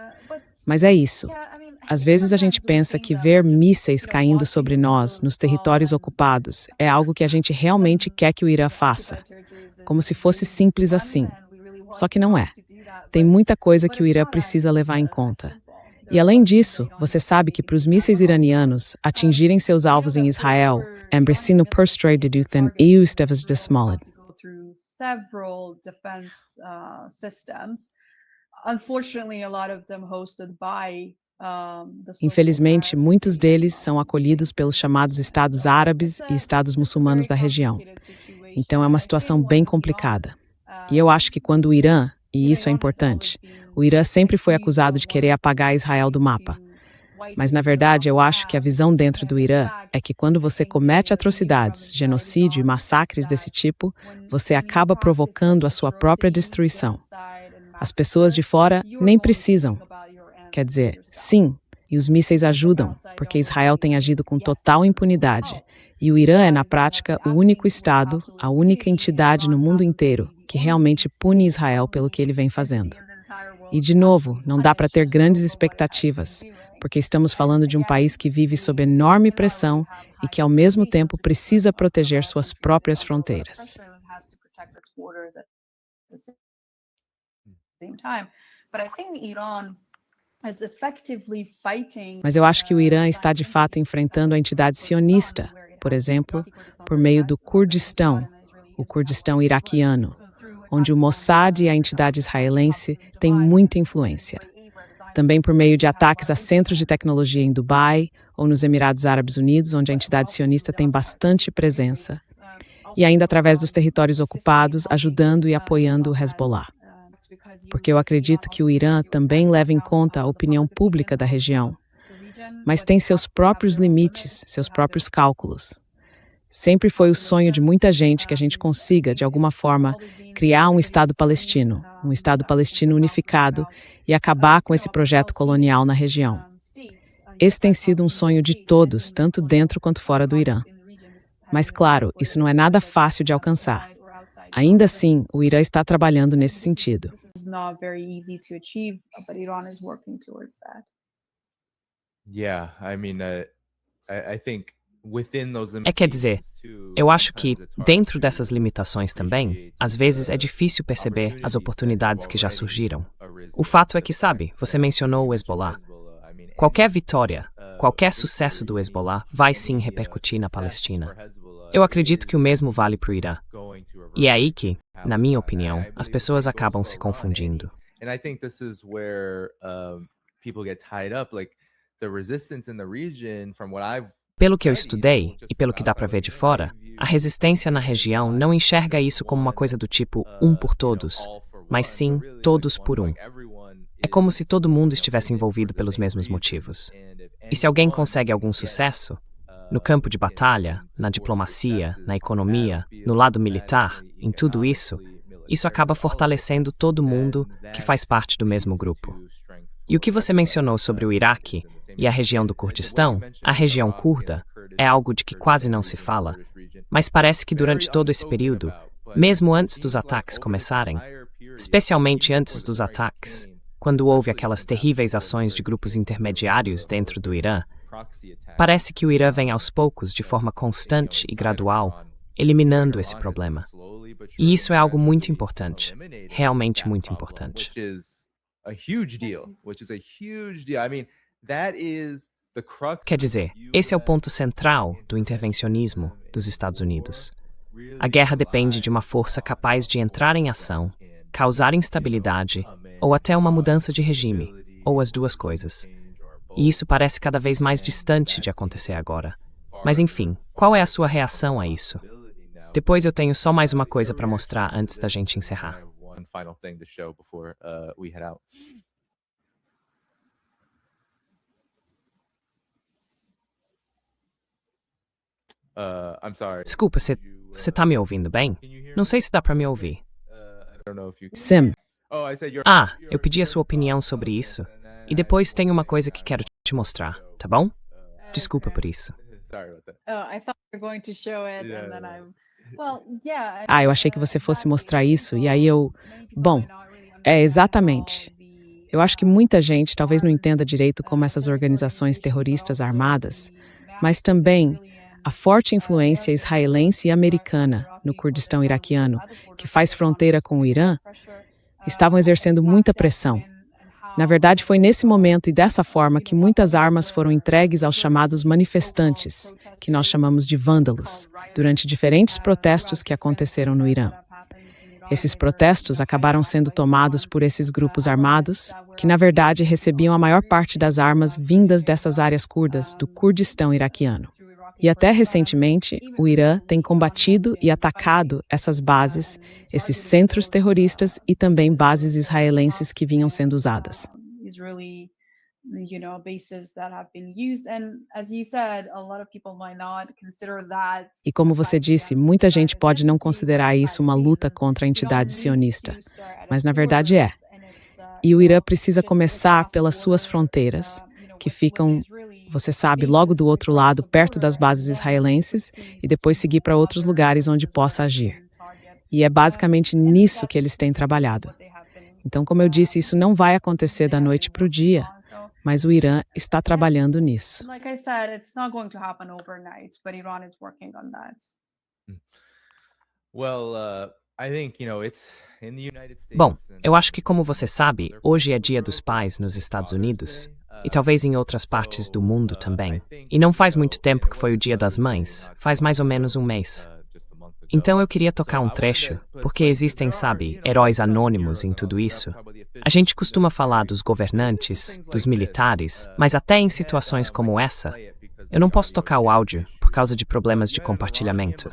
Mas é isso. Às vezes a gente pensa que ver mísseis caindo sobre nós, nos territórios ocupados, é algo que a gente realmente quer que o Irã faça, como se fosse simples assim. Só que não é. Tem muita coisa que o Irã precisa levar em conta. E além disso, você sabe que para os mísseis iranianos atingirem seus alvos em Israel, é preciso persuadir EU esteves desmolet. Infelizmente, muitos deles são acolhidos pelos chamados Estados Árabes e Estados muçulmanos da região. Então é uma situação bem complicada. E eu acho que quando o Irã, e isso é importante, o Irã sempre foi acusado de querer apagar Israel do mapa. Mas, na verdade, eu acho que a visão dentro do Irã é que quando você comete atrocidades, genocídio e massacres desse tipo, você acaba provocando a sua própria destruição. As pessoas de fora nem precisam. Quer dizer, sim, e os mísseis ajudam, porque Israel tem agido com total impunidade. E o Irã é, na prática, o único Estado, a única entidade no mundo inteiro que realmente pune Israel pelo que ele vem fazendo. E, de novo, não dá para ter grandes expectativas, porque estamos falando de um país que vive sob enorme pressão e que, ao mesmo tempo, precisa proteger suas próprias fronteiras. Mas eu acho que o Irã está, de fato, enfrentando a entidade sionista, por exemplo, por meio do Kurdistão, o Kurdistão iraquiano, onde o Mossad e a entidade israelense têm muita influência. Também por meio de ataques a centros de tecnologia em Dubai ou nos Emirados Árabes Unidos, onde a entidade sionista tem bastante presença. E ainda através dos territórios ocupados, ajudando e apoiando o Hezbollah. Porque eu acredito que o Irã também leva em conta a opinião pública da região, mas tem seus próprios limites, seus próprios cálculos. Sempre foi o sonho de muita gente que a gente consiga, de alguma forma, criar um Estado palestino unificado e acabar com esse projeto colonial na região. Esse tem sido um sonho de todos, tanto dentro quanto fora do Irã. Mas, claro, isso não é nada fácil de alcançar. Ainda assim, o Irã está trabalhando nesse sentido. Yeah, I mean, I think within those Quer dizer, limitations too, eu acho que, sometimes it's hard dentro to dessas limitações também, appreciate às vezes é the difícil perceber as opportunities oportunidades that que já have surgiram. already O fato é arisen que, with sabe, você mencionou o Hezbollah. Hezbollah. I mean, Qualquer vitória, qualquer victory sucesso do Hezbollah vai sim any, repercutir na success Palestina. for Hezbollah Eu acredito que o is mesmo vale para o Irã. going to E é aí reverberate que, na minha opinião, I as believe the pessoas same goes acabam for se Iran, confundindo. and I think this is where people get tied up, like the resistance in the region, from what I've Pelo que eu estudei, e pelo que dá para ver de fora, a resistência na região não enxerga isso como uma coisa do tipo um por todos, mas sim todos por um. É como se todo mundo estivesse envolvido pelos mesmos motivos. E se alguém consegue algum sucesso, no campo de batalha, na diplomacia, na economia, no lado militar, em tudo isso, isso acaba fortalecendo todo mundo que faz parte do mesmo grupo. E o que você mencionou sobre o Iraque e a região do Kurdistão, a região curda, é algo de que quase não se fala, mas parece que durante todo esse período, mesmo antes dos ataques começarem, especialmente antes dos ataques, quando houve aquelas terríveis ações de grupos intermediários dentro do Irã, parece que o Irã vem aos poucos, de forma constante e gradual, eliminando esse problema. E isso é algo muito importante, realmente muito importante. Quer dizer, esse é o ponto central do intervencionismo dos Estados Unidos. A guerra depende de uma força capaz de entrar em ação, causar instabilidade ou até uma mudança de regime, ou as duas coisas. E isso parece cada vez mais distante de acontecer agora. Mas enfim, qual é a sua reação a isso? Depois eu tenho só mais uma coisa para mostrar antes da gente encerrar. I'm sorry. Desculpa, você tá me ouvindo bem? Can you hear Não me? sei se dá pra me ouvir. I don't know if you can. Sim, Oh, I said Ah, eu pedi a sua opinião sobre isso. E depois tem uma coisa que quero te mostrar, tá bom? Desculpa por isso. Sorry about that. Oh, I thought you were going to show it, Yeah, and then yeah. well, yeah. eu achei que você fosse mostrar isso, e aí bom, exatamente. Eu acho que muita gente talvez não entenda direito como essas organizações terroristas armadas, mas também a forte influência israelense e americana no Kurdistão iraquiano, que faz fronteira com o Irã, estavam exercendo muita pressão. Na verdade, foi nesse momento e dessa forma que muitas armas foram entregues aos chamados manifestantes, que nós chamamos de vândalos, durante diferentes protestos que aconteceram no Irã. Esses protestos acabaram sendo tomados por esses grupos armados, que na verdade recebiam a maior parte das armas vindas dessas áreas curdas do Kurdistão iraquiano. E até recentemente, o Irã tem combatido e atacado essas bases, esses centros terroristas e também bases israelenses que vinham sendo usadas. Israeli, bases that have been used, and as you said, a lot of people might not consider that. E como você disse, muita gente pode não considerar isso uma luta contra a entidade sionista, mas na verdade é. E o Irã precisa começar pelas suas fronteiras, que ficam, você sabe, logo do outro lado, perto das bases israelenses, e depois seguir para outros lugares onde possa agir. E é basicamente nisso que eles têm trabalhado. Então, como eu disse, isso não vai acontecer da noite para o dia, mas o Irã está trabalhando nisso. Like I said, it's not going to happen overnight, but Iran is working on that. Well, I think, it's in the United States. Bom, eu acho que como você sabe, hoje é Dia dos Pais nos Estados Unidos, e talvez em outras partes do mundo também. E não faz muito tempo que foi o Dia das Mães, faz mais ou menos um mês. Então eu queria tocar um trecho, porque existem, sabe, heróis anônimos em tudo isso. A gente costuma falar dos governantes, dos militares, mas até em situações como essa, eu não posso tocar o áudio por causa de problemas de compartilhamento.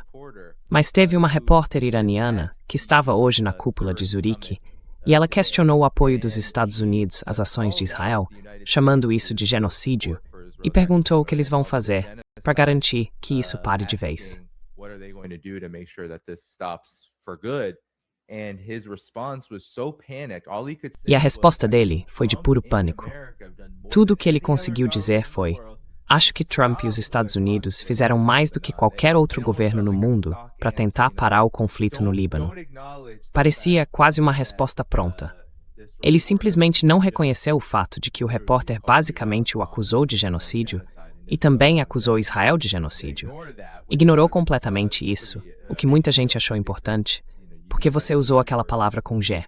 Mas teve uma repórter iraniana que estava hoje na cúpula de Zurique e ela questionou o apoio dos Estados Unidos às ações de Israel, chamando isso de genocídio, e perguntou o que eles vão fazer para garantir que isso pare de vez. What are they going to do to make sure that this stops for good? And his response was so panicked. All he could say E a resposta dele foi de puro pânico. Tudo o que ele conseguiu dizer foi: acho que Trump e os Estados Unidos fizeram mais do que qualquer outro governo no mundo para tentar parar o conflito no Líbano. Parecia quase uma resposta pronta. Ele simplesmente não reconheceu o fato de que o repórter basicamente o acusou de genocídio e também acusou Israel de genocídio. Ignorou completamente isso, o que muita gente achou importante, porque você usou aquela palavra com G.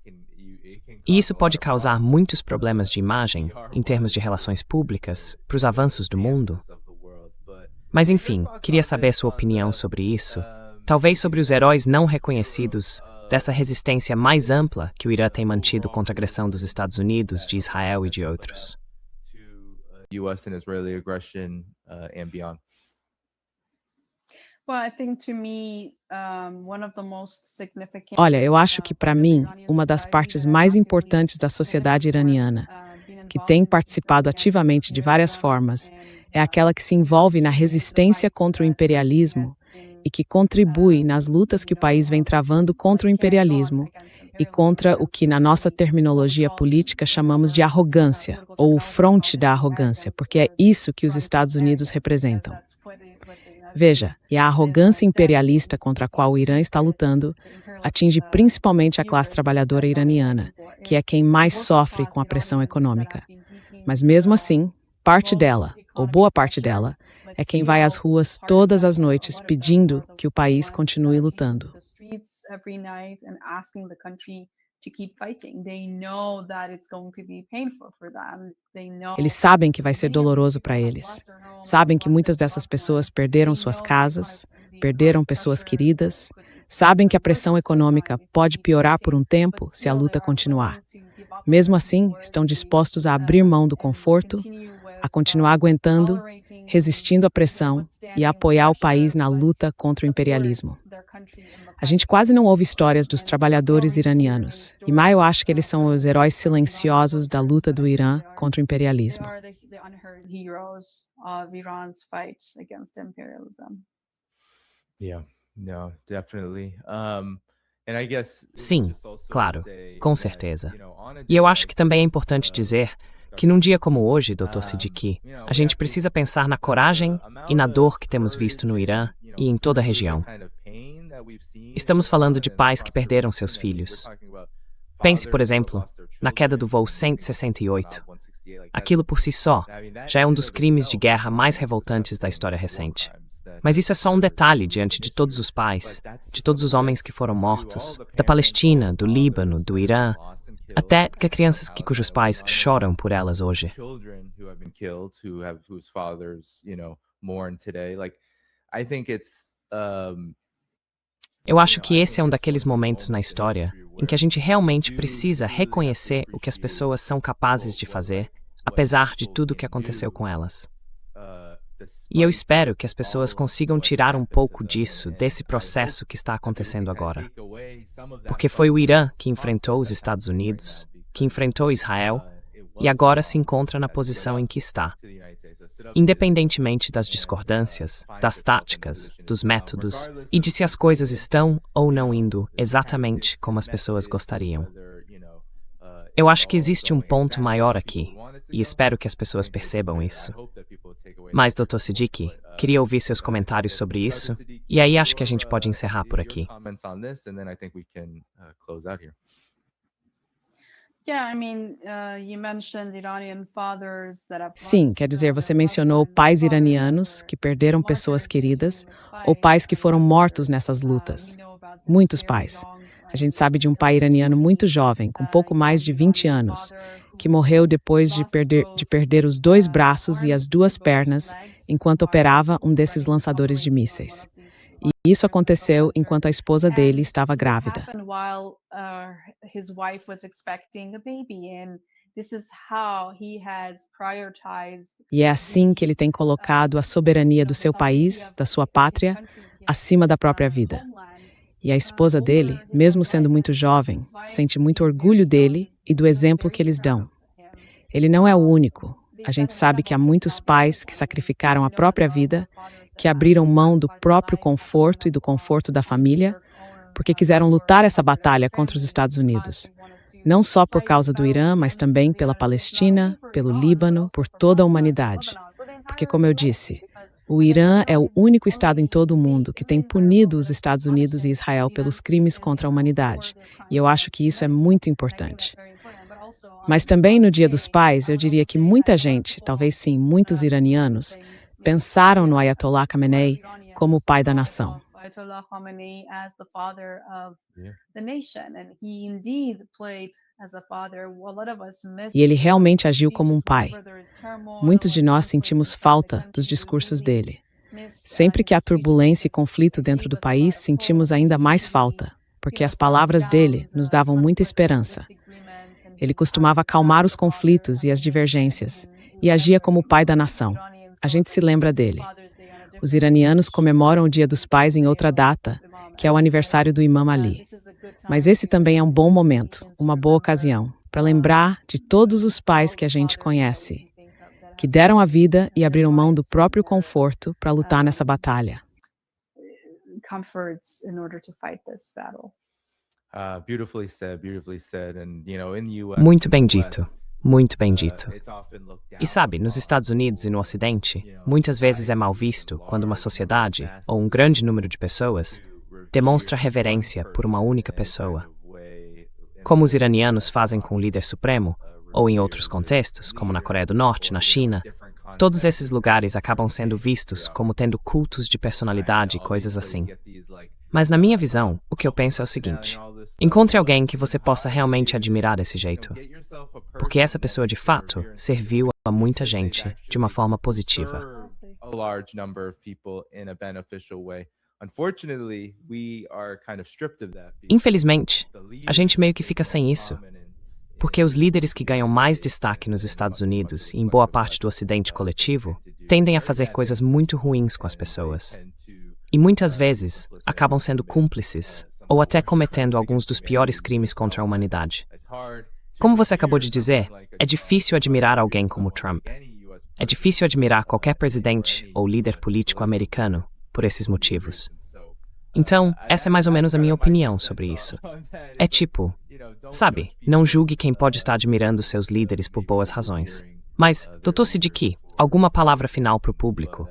E isso pode causar muitos problemas de imagem, em termos de relações públicas, para os avanços do mundo. Mas enfim, queria saber sua opinião sobre isso, talvez sobre os heróis não reconhecidos dessa resistência mais ampla que o Irã tem mantido contra a agressão dos Estados Unidos, de Israel e de outros. U.S. and Israeli aggression and beyond. Olha, eu acho que para mim, uma das partes mais importantes da sociedade iraniana, que tem participado ativamente de várias formas, é aquela que se envolve na resistência contra o imperialismo e que contribui nas lutas que o país vem travando contra o imperialismo e contra o que, na nossa terminologia política, chamamos de arrogância, ou o fronte da arrogância, porque é isso que os Estados Unidos representam. Veja, e a arrogância imperialista contra a qual o Irã está lutando atinge principalmente a classe trabalhadora iraniana, que é quem mais sofre com a pressão econômica. Mas mesmo assim, parte dela, ou boa parte dela, é quem vai às ruas todas as noites pedindo que o país continue lutando. Eles sabem que vai ser doloroso para eles. Sabem que muitas dessas pessoas perderam suas casas, perderam pessoas queridas, sabem que a pressão econômica pode piorar por um tempo se a luta continuar. Mesmo assim, estão dispostos a abrir mão do conforto, a continuar aguentando, resistindo à pressão e a apoiar o país na luta contra o imperialismo. A gente quase não ouve histórias dos trabalhadores iranianos, e eu acho que eles são os heróis silenciosos da luta do Irã contra o imperialismo. Yeah, no, definitely. And I guess Sim, just also to claro, say com that, certeza. on a E eu day acho like que também é this, importante dizer que num dia como hoje, Dr. um, Siddiqui, a we gente have to precisa pensar na the coragem e amount na of dor que temos visto courage no Irã and, e em toda a through the região. kind of pain that we've seen in Estamos falando Iran de and pais que across the perderam seus region. I mean, we're filhos. talking about Pense, por fathers who have exemplo, lost their na queda do children voo using the 168. Mab 168. Like Aquilo por si só I mean, that já é um in and dos of crimes de itself guerra mais is revoltantes da disgusting história war recente. crimes that Mas isso é só um occurred detalhe in diante recent de todos history. os pais, But that's de just a todos os homens blip que foram to all mortos, the da parents, all Palestina, the do Líbano, fathers do that have been Irã, lost and killed, até de crianças Palestine, cujos and pais we choram por elas hoje. children who have been killed, whose fathers, mourn today. Like, I think it's Eu acho que esse é um daqueles momentos na história em que a gente realmente precisa reconhecer o que as pessoas são capazes de fazer, apesar de tudo o que aconteceu com elas. E eu espero que as pessoas consigam tirar um pouco disso, desse processo que está acontecendo agora. Porque foi o Irã que enfrentou os Estados Unidos, que enfrentou Israel, e agora se encontra na posição em que está. Independentemente das discordâncias, das táticas, dos métodos e de se as coisas estão ou não indo exatamente como as pessoas gostariam. Eu acho que existe um ponto maior aqui, e espero que as pessoas percebam isso. Mas, Dr. Siddiqui, queria ouvir seus comentários sobre isso, e aí acho que a gente pode encerrar por aqui. Sim, quer dizer, você mencionou pais iranianos que perderam pessoas queridas ou pais que foram mortos nessas lutas. Muitos pais. A gente sabe de um pai iraniano muito jovem, com pouco mais de 20 anos, que morreu depois de perder os 2 braços e as 2 pernas enquanto operava um desses lançadores de mísseis. E isso aconteceu enquanto a esposa dele estava grávida. E é assim que ele tem colocado a soberania do seu país, da sua pátria, acima da própria vida. E a esposa dele, mesmo sendo muito jovem, sente muito orgulho dele e do exemplo que eles dão. Ele não é o único. A gente sabe que há muitos pais que sacrificaram a própria vida, que abriram mão do próprio conforto e do conforto da família, porque quiseram lutar essa batalha contra os Estados Unidos. Não só por causa do Irã, mas também pela Palestina, pelo Líbano, por toda a humanidade. Porque, como eu disse, o Irã é o único estado em todo o mundo que tem punido os Estados Unidos e Israel pelos crimes contra a humanidade. E eu acho que isso é muito importante. Mas também no Dia dos Pais, eu diria que muita gente, talvez sim, muitos iranianos, pensaram no Ayatollah Khamenei como o pai da nação. E ele realmente agiu como um pai. Muitos de nós sentimos falta dos discursos dele. Sempre que há turbulência e conflito dentro do país, sentimos ainda mais falta, porque as palavras dele nos davam muita esperança. Ele costumava acalmar os conflitos e as divergências, e agia como o pai da nação. A gente se lembra dele. Os iranianos comemoram o Dia dos Pais em outra data, que é o aniversário do Imam Ali. Mas esse também é um bom momento, uma boa ocasião, para lembrar de todos os pais que a gente conhece, que deram a vida e abriram mão do próprio conforto para lutar nessa batalha. Muito bem dito. Muito bem dito. E sabe, nos Estados Unidos e no Ocidente, muitas vezes é mal visto quando uma sociedade, ou um grande número de pessoas, demonstra reverência por uma única pessoa. Como os iranianos fazem com o líder supremo, ou em outros contextos, como na Coreia do Norte, na China, todos esses lugares acabam sendo vistos como tendo cultos de personalidade e coisas assim. Mas na minha visão, o que eu penso é o seguinte: encontre alguém que você possa realmente admirar desse jeito. Porque essa pessoa, de fato, serviu a muita gente de uma forma positiva. Infelizmente, a gente meio que fica sem isso. Porque os líderes que ganham mais destaque nos Estados Unidos e em boa parte do Ocidente coletivo tendem a fazer coisas muito ruins com as pessoas. E muitas vezes acabam sendo cúmplices ou até cometendo alguns dos piores crimes contra a humanidade. Como você acabou de dizer, é difícil admirar alguém como Trump. É difícil admirar qualquer presidente ou líder político americano por esses motivos. Então, essa é mais ou menos a minha opinião sobre isso. É tipo, sabe, não julgue quem pode estar admirando seus líderes por boas razões. Mas, Dr. Siddiqui, alguma palavra final para o público?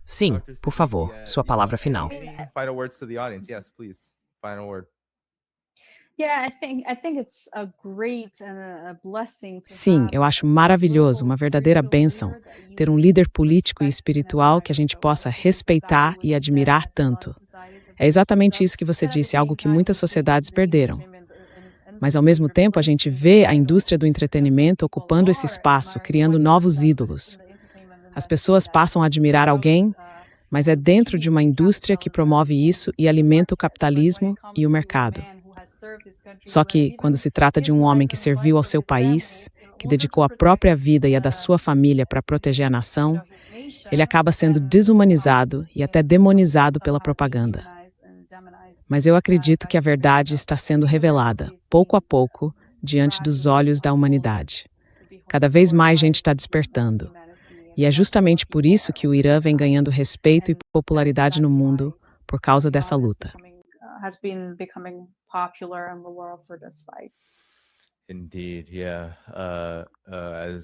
Sim, por favor, sua palavra final. Final words to the audience. Yes, please. Final word. Sim, eu acho maravilhoso, uma verdadeira bênção, ter um líder político e espiritual que a gente possa respeitar e admirar tanto. É exatamente isso que você disse, algo que muitas sociedades perderam. Mas, ao mesmo tempo, a gente vê a indústria do entretenimento ocupando esse espaço, criando novos ídolos. As pessoas passam a admirar alguém, mas é dentro de uma indústria que promove isso e alimenta o capitalismo e o mercado. Só que, quando se trata de um homem que serviu ao seu país, que dedicou a própria vida e a da sua família para proteger a nação, ele acaba sendo desumanizado e até demonizado pela propaganda. Mas eu acredito que a verdade está sendo revelada, pouco a pouco, diante dos olhos da humanidade. Cada vez mais gente está despertando. E é justamente por isso que o Irã vem ganhando respeito e popularidade no mundo, por causa dessa luta.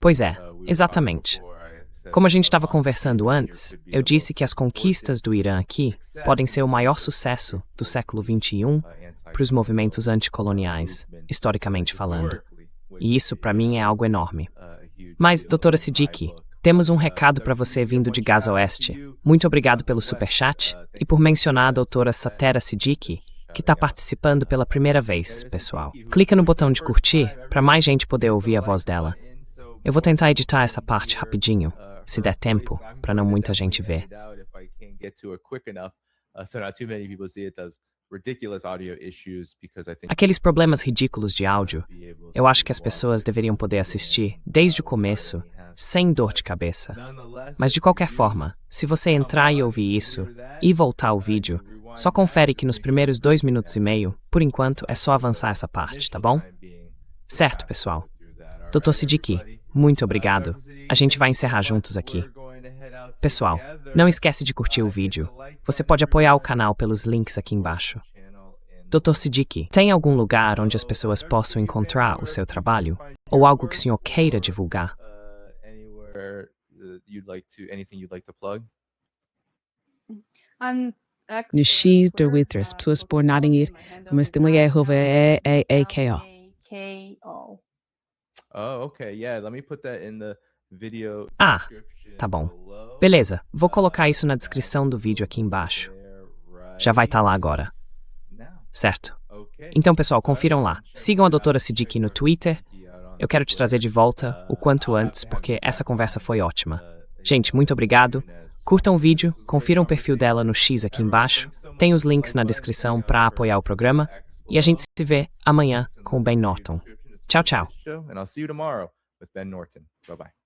Pois é, exatamente. Como a gente estava conversando antes, eu disse que as conquistas do Irã aqui podem ser o maior sucesso do século XXI para os movimentos anticoloniais, historicamente falando. E isso, para mim, é algo enorme. Mas, doutora Siddiqui, temos um recado para você vindo de Gaza Oeste. Muito obrigado pelo superchat e por mencionar a doutora Satera Siddiqui, que está participando pela primeira vez, pessoal. Clica no botão de curtir para mais gente poder ouvir a voz dela. Eu vou tentar editar essa parte rapidinho, se der tempo, para não muita gente ver. Aqueles problemas ridículos de áudio, eu acho que as pessoas deveriam poder assistir desde o começo, sem dor de cabeça. Mas de qualquer forma, se você entrar e ouvir isso, e voltar ao vídeo, só confere que nos primeiros 2 minutos e meio, por enquanto, é só avançar essa parte, tá bom? Certo, pessoal. Dr. Siddiqui, muito obrigado. A gente vai encerrar juntos aqui. Pessoal, não esquece de curtir o vídeo. Você pode apoiar o canal pelos links aqui embaixo. Dr. Siddiqui, tem algum lugar onde as pessoas possam encontrar o seu trabalho? Ou algo que o senhor queira divulgar? No X do Twitter, as pessoas por nada ir, mas também é @EAKO. Oh, okay. Yeah, let me put that in the video. Ah, tá bom. Beleza, vou colocar isso na descrição do vídeo aqui embaixo. Já vai estar lá agora. Certo. Então, pessoal, confiram lá. Sigam a doutora Siddiqui no Twitter. Eu quero te trazer de volta o quanto antes, porque essa conversa foi ótima. Gente, muito obrigado. Curtam o vídeo, confiram o perfil dela no X aqui embaixo. Tem os links na descrição para apoiar o programa. E a gente se vê amanhã com o Ben Norton. Tchau, tchau. And I'll see you tomorrow with Ben Norton. Bye-bye.